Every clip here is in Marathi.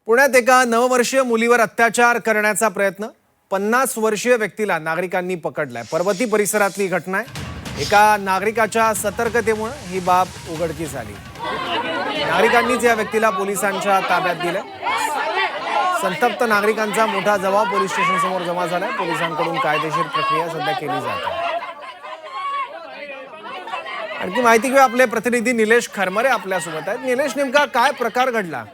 पुण्यात एका नववर्षीय मुलीवर अत्याचार करण्याचा प्रयत्न 50 वर्षीय व्यक्तीला नागरिकांनी पकडलाय। पर्वती परिसरातली घटना आहे। एका नागरिकाच्या सतर्कतेमुळे ही बाब उघडकीस आली। नागरिकांनीच या व्यक्तीला पोलिसांच्या ताब्यात दिले। संतप्त नागरिकांचा मोठा जमाव पोलीस स्टेशन समोर जमा झालाय। पोलिसांकडून कायदेशीर प्रक्रिया सध्या केली जात आहे। आणखी माहिती घेऊ, आपले प्रतिनिधी निलेश खरमरे आपल्यासोबत आहेत। निलेश, नेमका काय प्रकार घडला?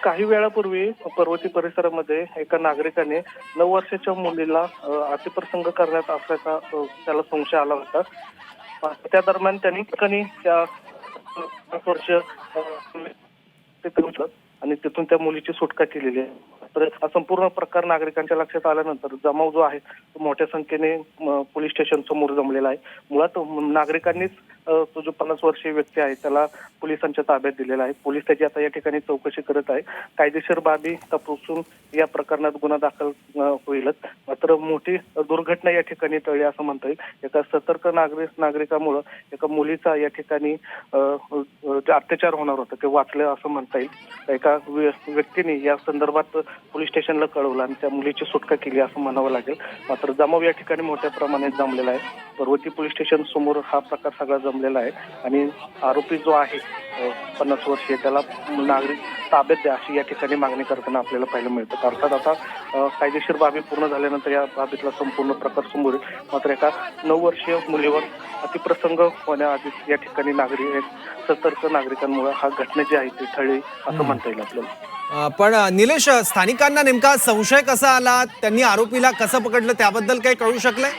काही वेळापूर्वी पर्वती परिसरामध्ये एका नागरिकाने 9 वर्षाच्या मुलीला अतिप्रसंग करण्यात असल्याचा त्याला संशय आला होता। त्या दरम्यान त्यांनी त्या 5 वर्ष आणि तिथून त्या मुलीची सुटका केलेली आहे। तर हा संपूर्ण प्रकार नागरिकांच्या लक्षात आल्यानंतर जमाव जो आहे तो मोठ्या संख्येने पोलीस स्टेशन समोर जमलेला आहे। मुळात नागरिकांनीच तो जो 50 वर्षीय व्यक्ती आहे त्याला पोलिसांच्या ताब्यात दिलेला आहे। पोलीस त्याची आता या ठिकाणी चौकशी करत आहे। कायदेशीर बाबी तपासून या प्रकरणात गुन्हा दाखल होईलच। मात्र मोठी दुर्घटना या ठिकाणी टळली असं म्हणता येईल। एका सतर्क नागरिकामुळे एका मुलीचा या ठिकाणी अत्याचार होणार होता ते वाचलं असं म्हणता येईल। एका व्यक्तीने या संदर्भात पोलीस स्टेशनला कळवलं आणि त्या मुलीची सुटका केली असं म्हणावं लागेल। मात्र जमाव या ठिकाणी मोठ्या प्रमाणात जमलेला आहे। पर्वती पोलीस स्टेशन समोर हा प्रकार सगळा जमलेला आहे आणि आरोपी जो आहे 50 वर्षीय त्याला नागरिक ताब्यात द्या अशी या ठिकाणी मागणी करताना आपल्याला पाहायला मिळतं। अर्थात आता कायदेशीर बाबी पूर्ण झाल्यानंतर या बाबीतला संपूर्ण प्रकार समोर येईल। मात्र एका 9 वर्षीय मुलीवर अतिप्रसंग होण्याआधी या ठिकाणी सतर्क नागरिकांमुळे हा घटना जी आहे ती टळली असं म्हणता येईल आपल्याला। पण निलेश, स्थानिकांना नेमका संशय कसा आला, त्यांनी आरोपीला कसं पकडलं त्याबद्दल काही कळू शकलंय?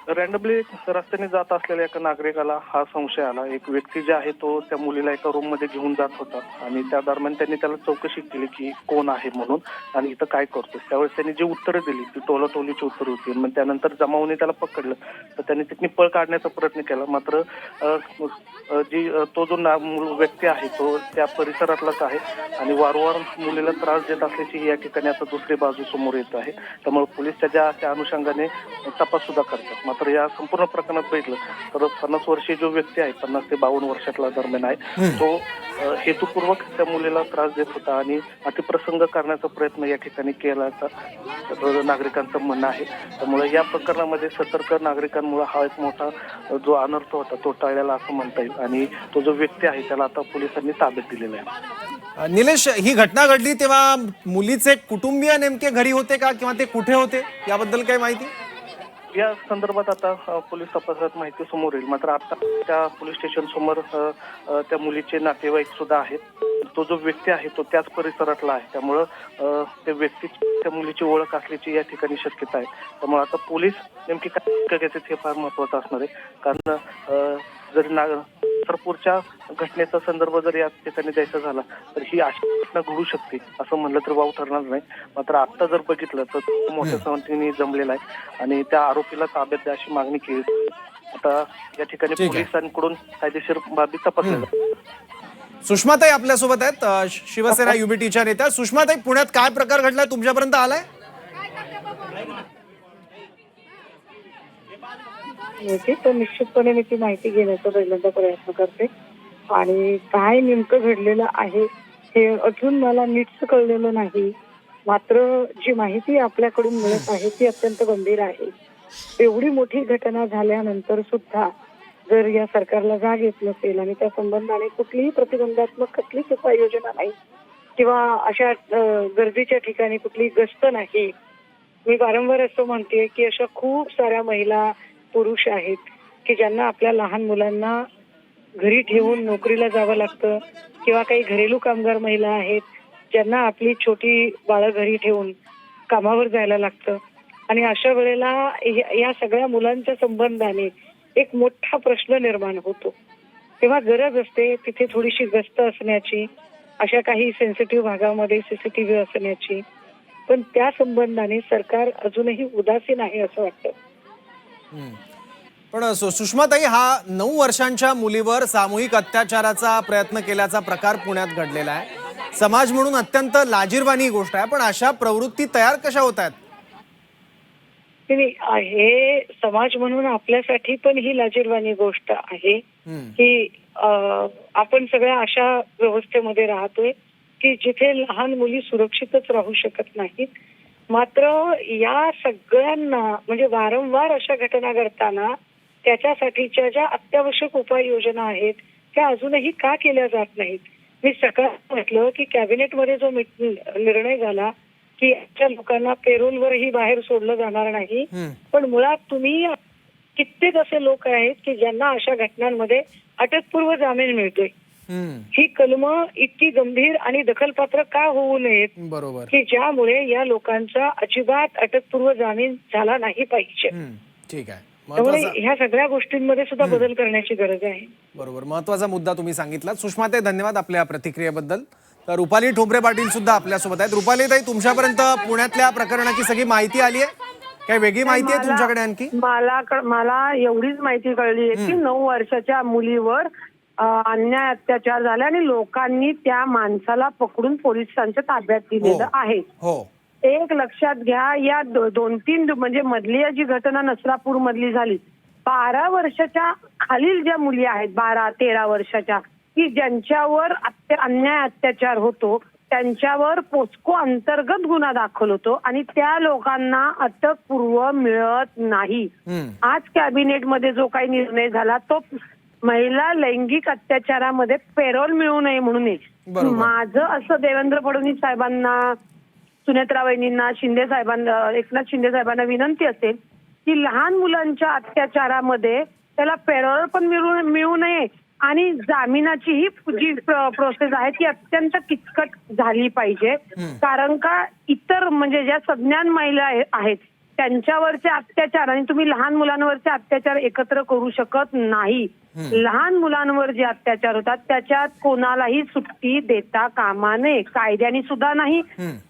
रँडमली रस्त्याने जात असलेल्या एका नागरिकाला हा संशय आला। एक व्यक्ती जे आहे तो त्या मुलीला एका रूम मध्ये घेऊन जात होता आणि त्या दरम्यान त्यांनी त्याला चौकशी केली की कोण आहे म्हणून आणि इथं काय करतोस। त्यावेळेस त्यांनी जी उत्तरं दिली ती टोलाटोलीची उत्तरं होती। मग त्यानंतर जमावने त्याला पकडलं तर त्यांनी तिथून पळ काढण्याचा प्रयत्न केला। मात्र तो जो व्यक्ती आहे तो त्या परिसरातलाच आहे आणि वारंवार मुलीला त्रास देत असल्याची या ठिकाणी आता दुसरी बाजू समोर येत आहे। त्यामुळे पोलीस त्या अनुषंगाने तपास सुद्धा करतात। मात्र या संपूर्ण प्रकरणात बघितलं तर 50 वर्षीय जो व्यक्ती आहे 50 ते 52 वर्षातला दरम्यान आहे तो हेतुपूर्वक त्या मुलीला त्रास देत होता आणि अतिप्रसंग करण्याचा प्रयत्न या ठिकाणी केल्याचा नागरिकांचं म्हणणं आहे। त्यामुळे या प्रकरणामध्ये सतर्क नागरिकांमुळे हा एक मोठा जो अनर्थ होता तो टळलेला असं म्हणता येईल आणि तो जो व्यक्ती आहे त्याला आता पोलिसांनी ताब्यात दिलेला आहे। निलेश, ही घटना घडली तेव्हा मुलीचे कुटुंबीय नेमके घरी होते का किंवा ते कुठे होते याबद्दल काही माहिती? या संदर्भात आता पोलीस तपासात माहिती समोर येईल। मात्र आता त्या पोलीस स्टेशन समोर त्या मुलीचे नातेवाईक सुद्धा आहेत। तो जो व्यक्ती आहे तो त्याच परिसरातला आहे। त्यामुळं त्या त्या मुलीची ओळख असल्याची या ठिकाणी शक्यता आहे। त्यामुळे आता पोलीस नेमकी काय घेतात हे फार महत्वाचं असणार आहे। कारण जर पुढच्या घटनेचा संदर्भ जर या ठिकाणी द्यायचा झाला तर ही अशी घटना घडू शकते असं म्हणलं तर वाव ठरणार नाही। मात्र आता जर बघितलं तर मोठ्या संख्येने जमलेला आहे आणि त्या आरोपीला ताब्यात द्या अशी मागणी केली। आता या ठिकाणी पोलिसांकडून कायदेशीर बाबी तपासल्या। सुषमाताई आपल्यासोबत आहेत, शिवसेना युबीटीच्या नेत्या। सुषमाताई, पुण्यात काय प्रकार घडलाय, तुमच्यापर्यंत आलाय? तर निश्चितपणे मी ती माहिती घेण्याचा पहिल्यांदा प्रयत्न करते आणि काय नेमकं घडलेलं आहे हे अजून मला नीटच कळलेलं नाही। मात्र जी माहिती आपल्याकडून मिळत आहे ती अत्यंत गंभीर आहे। एवढी मोठी घटना झाल्यानंतर सुद्धा जर या सरकारला जाग येत नसेल आणि त्या संबंधाने कुठलीही प्रतिबंधात्मक कसलीच उपाययोजना नाही किंवा अशा गर्दीच्या ठिकाणी कुठली गस्त नाही। मी वारंवार असं म्हणते की अशा खूप साऱ्या महिला पुरुष आहेत की ज्यांना आपल्या लहान मुलांना घरी ठेवून नोकरीला जावं लागतं किंवा काही घरेलू कामगार महिला आहेत ज्यांना आपली छोटी बाळं घरी ठेवून कामावर जायला लागतं आणि अशा वेळेला या सगळ्या मुलांच्या संबंधाने एक मोठा प्रश्न निर्माण होतो। तेव्हा गरज असते तिथे थोडीशी गस्त असण्याची, अशा काही सेन्सिटिव्ह भागामध्ये सीसीटीव्ही असण्याची, पण त्या संबंधाने सरकार अजूनही उदासीन आहे असं वाटतं। पण सुषमाताई, हा 9 वर्षांच्या मुलीवर सामूहिक अत्याचाराचा प्रयत्न केल्याचा प्रकार पुण्यात घडलेला आहे। समाज म्हणून अत्यंत लाजिरवाणी गोष्ट आहे, पण अशा प्रवृत्ती तयार कशा होत आहेत? हे समाज म्हणून आपल्यासाठी पण ही लाजिरवाणी गोष्ट आहे की आपण सगळ्या अशा व्यवस्थेमध्ये राहतोय की जिथे लहान मुली सुरक्षितच राहू शकत नाहीत. मात्र या सगळ्यांना म्हणजे वारंवार अशा घटना घडताना त्याच्यासाठीच्या ज्या अत्यावश्यक उपाययोजना आहेत त्या अजूनही का केल्या जात नाहीत. मी सकाळी म्हटलं की कॅबिनेटमध्ये जो निर्णय झाला की आजच्या लोकांना पेरोलवरही बाहेर सोडलं जाणार नाही, पण मुळात तुम्ही कित्येक असे लोक आहेत की ज्यांना अशा घटनांमध्ये अटकपूर्व जामीन मिळतोय. ही कलमं इतकी गंभीर आणि दखलपात्र का होऊ नयेत, बरोबर, की ज्यामुळे या लोकांचा अजिबात अटकपूर्व जामीन झाला नाही पाहिजे. ठीक आहे. त्यामुळे ह्या सगळ्या गोष्टींमध्ये सुद्धा बदल करण्याची गरज आहे. बरोबर, महत्वाचा मुद्दा तुम्ही सांगितला. सुषमाताई, धन्यवाद आपल्या प्रतिक्रियेबद्दल. तर रुपाली ठोंबरे पाटील सुद्धा आपल्यासोबत आहेत. रुपालीताई, तुमच्यापर्यंत पुण्यातल्या प्रकरणाची सगळी माहिती आली आहे? काही वेगळी माहिती आहे तुमच्याकडे आणखी? मला एवढीच माहिती कळली आहे की 9 वर्षाच्या मुलीवर अन्याय अत्याचार झाले आणि लोकांनी त्या माणसाला पकडून पोलिसांच्या ताब्यात दिलेलं आहे. एक लक्षात घ्या, या 2-3 म्हणजे मधली जी घटना नसरापूर मधली झाली, 12 वर्षाच्या खालील ज्या मुली आहेत, 12-13 वर्षाच्या, की ज्यांच्यावर अन्याय अत्याचार होतो त्यांच्यावर पोस्को अंतर्गत गुन्हा दाखल होतो आणि त्या लोकांना अटकपूर्व मिळत नाही. आज कॅबिनेटमध्ये जो काही निर्णय झाला तो महिला लैंगिक अत्याचारामध्ये पेरोल मिळू नये म्हणून आहे. माझं असं देवेंद्र फडणवीस साहेबांना, सुनेत्रा वहिनींना, शिंदे साहेबांना, एकनाथ शिंदे साहेबांना विनंती असेल की लहान मुलांच्या अत्याचारामध्ये त्याला पेरोल पण मिळू नये आणि जामिनाची ही जी प्रोसेस आहे ती अत्यंत किचकट झाली पाहिजे. कारण का इतर म्हणजे ज्या सज्ञान महिला आहेत त्यांच्यावरचे अत्याचार आणि तुम्ही लहान मुलांवरचे अत्याचार एकत्र करू शकत नाही. लहान मुलांवर जे अत्याचार होतात त्याच्यात कोणालाही सुट्टी देता कामा नये, कायद्याने सुद्धा नाही.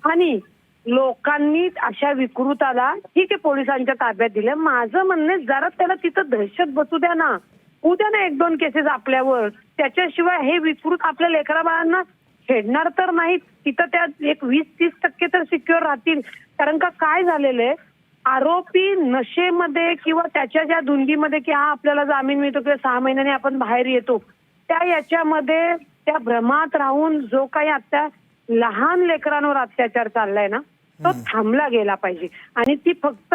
आणि लोकांनी अशा विकृताला ठीक आहे पोलिसांच्या ताब्यात दिलं. माझं म्हणणं जरा त्याला तिथं दहशत बसू द्या ना, उद्या ना 1-2 केसेस आपल्यावर, त्याच्याशिवाय हे विकृत आपल्या लेकरा बाळांना खेळणार तर नाहीत. तिथं त्या एक 20-30% तर सिक्युअर राहतील. कारण का काय झालेलं आहे, आरोपी नशेमध्ये किंवा त्याच्या ज्या धुंदीमध्ये की हा आपल्याला जामीन मिळतो किंवा 6 महिन्याने आपण बाहेर येतो, त्या याच्यामध्ये त्या भ्रमात राहून जो काही आता लहान लेकरांवर अत्याचार चाललाय ना तो थांबला गेला पाहिजे. आणि ती फक्त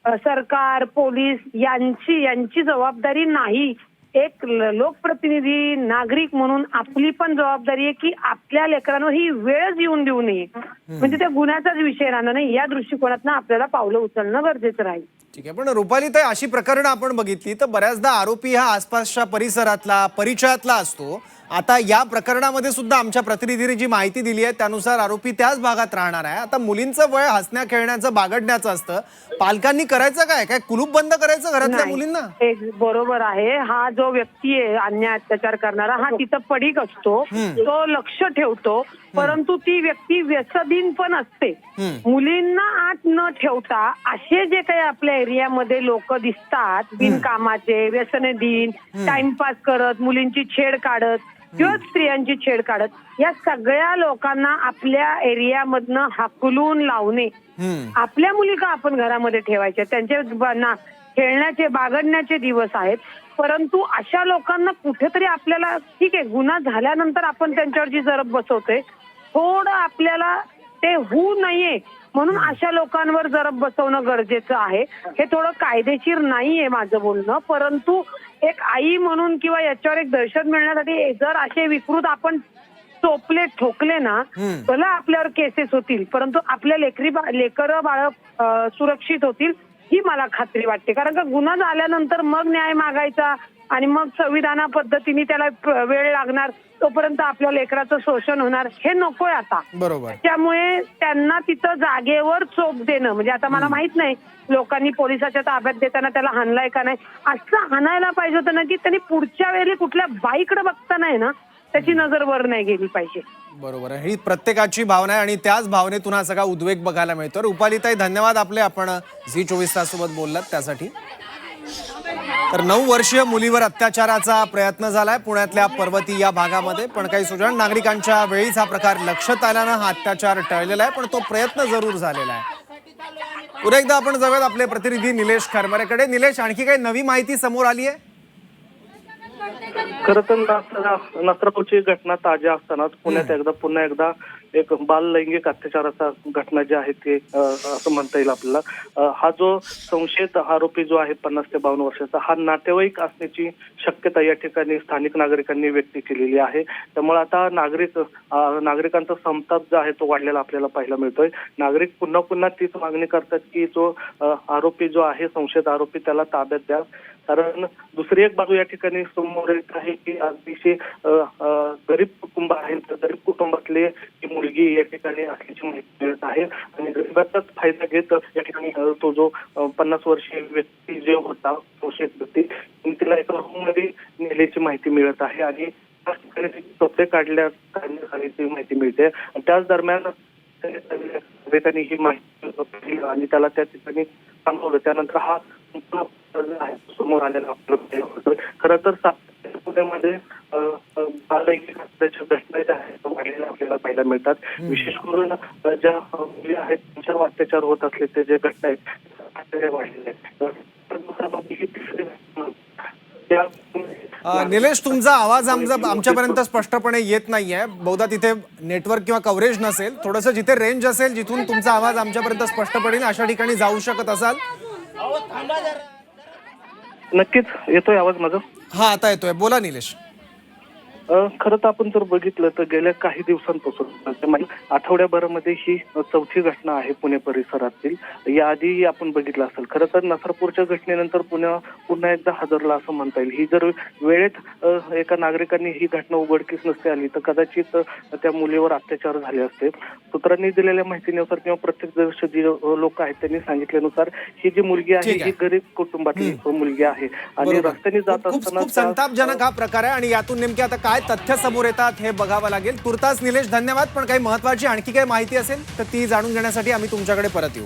सरकार, पोलीस यांची जबाबदारी नाही. एक लोकप्रतिनिधी, नागरिक म्हणून आपली पण जबाबदारी आहे की आपल्या लेकरांवर ही वेळच येऊन देऊ नये. म्हणजे त्या गुन्ह्याचाच विषय राहणार नाही. या दृष्टिकोनातून आपल्याला पावलं उचलणं गरजेचं राहील. ठीक आहे, पण रुपालीताई, अशी प्रकरणं आपण बघितली तर बऱ्याचदा आरोपी हा आसपासच्या परिसरातला, परिचयातला असतो. आता या प्रकरणामध्ये सुद्धा आमच्या प्रतिनिधीने जी माहिती दिली आहे त्यानुसार आरोपी त्याच भागात राहणार आहे. आता मुलींचं वय हसण्या खेळण्याचं, बागडण्याचं असतं. पालकांनी करायचं काय कुलूप बंद करायचं घरातल्या मुलींना? बरोबर आहे. हा जो व्यक्ती आहे अन्याय अत्याचार करणारा, हा तिथं पडीक असतो, तो लक्ष ठेवतो, परंतु ती व्यक्ती व्यसनीन पण असते. मुलींना आत न ठेवता असे जे काही आपल्या एरियामध्ये लोक दिसतात बिनकामाचे, व्यसनधीन, टाइमपास करत, मुलींची छेड काढत किंवा स्त्रियांची छेड काढत, या सगळ्या लोकांना आपल्या एरियामधनं हाकलून लावणे. आपल्या मुली का आपण घरामध्ये ठेवायच्या? त्यांचे खेळण्याचे, बागडण्याचे दिवस आहेत. परंतु अशा लोकांना कुठेतरी आपल्याला, ठीक आहे गुन्हा झाल्यानंतर आपण त्यांच्यावरची जरब बसवतोय, थोडं आपल्याला ते होऊ नये म्हणून अशा लोकांवर जरब बसवणं गरजेचं आहे. हे थोडं कायदेशीर नाहीये माझं बोलणं, परंतु एक आई म्हणून किंवा याच्यावर एक दहशत मिळण्यासाठी जर असे विकृत आपण चोपले, ठोकले ना, भला आपल्यावर केसेस होतील, परंतु आपल्या लेकरं बाळ सुरक्षित होतील ही मला खात्री वाटते. कारण का गुन्हा झाल्यानंतर मग न्याय मागायचा आणि मग संविधाना पद्धतीने त्याला वेळ लागणार, तोपर्यंत आपल्या लेकराचं शोषण होणार, हे नकोय आता. बरोबर. त्यामुळे त्यांना तिथं जागेवर चोप देणं, म्हणजे आता मला माहित नाही लोकांनी पोलिसाच्या ताब्यात देताना त्याला हाणलाय का नाही, असं हाणायला पाहिजे होतं ना की त्यांनी पुढच्या वेळेला कुठल्या बाईकडे बघता नाही ना त्याची नजर वर नाही गेली पाहिजे. बरोबर आहे, ही प्रत्येकाची भावना आहे आणि त्याच भावनेतून हा सगळा उद्वेग बघायला मिळतो. रुपालीताई, धन्यवाद आपले, आपण झी24 तास सोबत बोललात त्यासाठी. तर 9 वर्षीय मुलीवर अत्याचाराचा प्रयत्न झालाय पुण्यातल्या पर्वती या भागामध्ये, पण काही सुजाण नागरिकांच्या वेळीच हा प्रकार लक्षात आल्यानं हा अत्याचार टळलेला आहे, पण तो प्रयत्न जरूर झालेला आहे. पुन्हा एकदा आपण जाऊयात आपले प्रतिनिधी निलेश खरमरेकडे. निलेश, आणखी काही नवी माहिती समोर आली आहे? खरं तर नसरापूरची घटना ताज्या असतानाच पुण्यात पुन्हा एकदा एक बाल लैंगिक अत्याचाराचा घटना जी आहे ते असं म्हणता येईल आपल्याला. हा जो संशयित आरोपी जो आहे 50 ते 52 वर्षाचा, हा नातेवाईक असण्याची शक्यता या ठिकाणी स्थानिक नागरिकांनी व्यक्त केलेली आहे. त्यामुळे आता नागरिकांचा संताप जो आहे तो वाढलेला आपल्याला पाहायला मिळतोय. नागरिक पुन्हा पुन्हा तीच मागणी करतात की जो आरोपी जो आहे, संशयित आरोपी, त्याला ताब्यात द्या. कारण दुसरी एक बाजू या ठिकाणी समोर येत आहे की अतिशय गरीब कुटुंब आहेत, तर गरीब कुटुंबातली ही मुलगी या ठिकाणी असल्याची माहिती मिळत आहे आणि गरिबाचाच फायदा घेत या ठिकाणी तो जो 50 वर्षीय व्यक्ती जे होता, संशयित व्यक्ती, तिला एका रूम मध्ये नेल्याची माहिती मिळत आहे आणि त्याच ठिकाणी कपडे काढण्यात आल्याची माहिती मिळते. त्याच दरम्यान नागरिकांनी ही माहिती आणि त्याला त्या ठिकाणी थांबवलं. त्यानंतर हा समोर आलेला आपल्याला होतं. खरं तर पुण्यामध्ये बाललैंगिक हत्याच्या घटना ज्या आहेत वाढलेल्या आपल्याला पाहायला मिळतात. विशेष करून ज्या मुली आहेत त्यांच्यावर अत्याचार होत असले ते जे घटना आहेत वाढलेल्या आहेत. निलेश, तुमचा आवाज आमच्यापर्यंत स्पष्टपणे येत नाहीये. बहुधा तिथे नेटवर्क किंवा कव्हरेज नसेल. थोडंसं जिथे रेंज असेल, जिथून तुमचा आवाज आमच्यापर्यंत स्पष्टपणे अशा ठिकाणी जाऊ शकत असाल. नक्कीच येतोय आवाज माझा? हा, आता येतोय. बोला निलेश. खरं तर आपण जर बघितलं तर गेल्या काही दिवसांपासून आठवड्याभरामध्ये ही चौथी घटना आहे पुणे परिसरातील. याआधी आपण बघितलं असेल. खरं तर नसरापूरच्या घटनेनंतर पुन्हा एकदा हादरला असं म्हणता येईल. ही जर वेळेत एका नागरिकांनी ही घटना उघडकीस नसते आली तर कदाचित त्या मुलीवर अत्याचार झाले असते. सूत्रांनी दिलेल्या माहितीनुसार किंवा प्रत्यक्षदर्शी जी लोक आहेत त्यांनी सांगितल्यानुसार ही जी मुलगी आहे ही गरीब कुटुंबातली मुलगी आहे आणि रस्त्याने जात असताना खूप संतापजनक हा प्रकार आहे आणि यातून नेमके आता काय तथ्य समोर येतात हे बघावं लागेल. तुर्तास निलेश धन्यवाद. पण काही महत्वाची आणखी काही माहिती असेल तर ती जाणून घेण्यासाठी आम्ही तुमच्याकडे परत येऊ.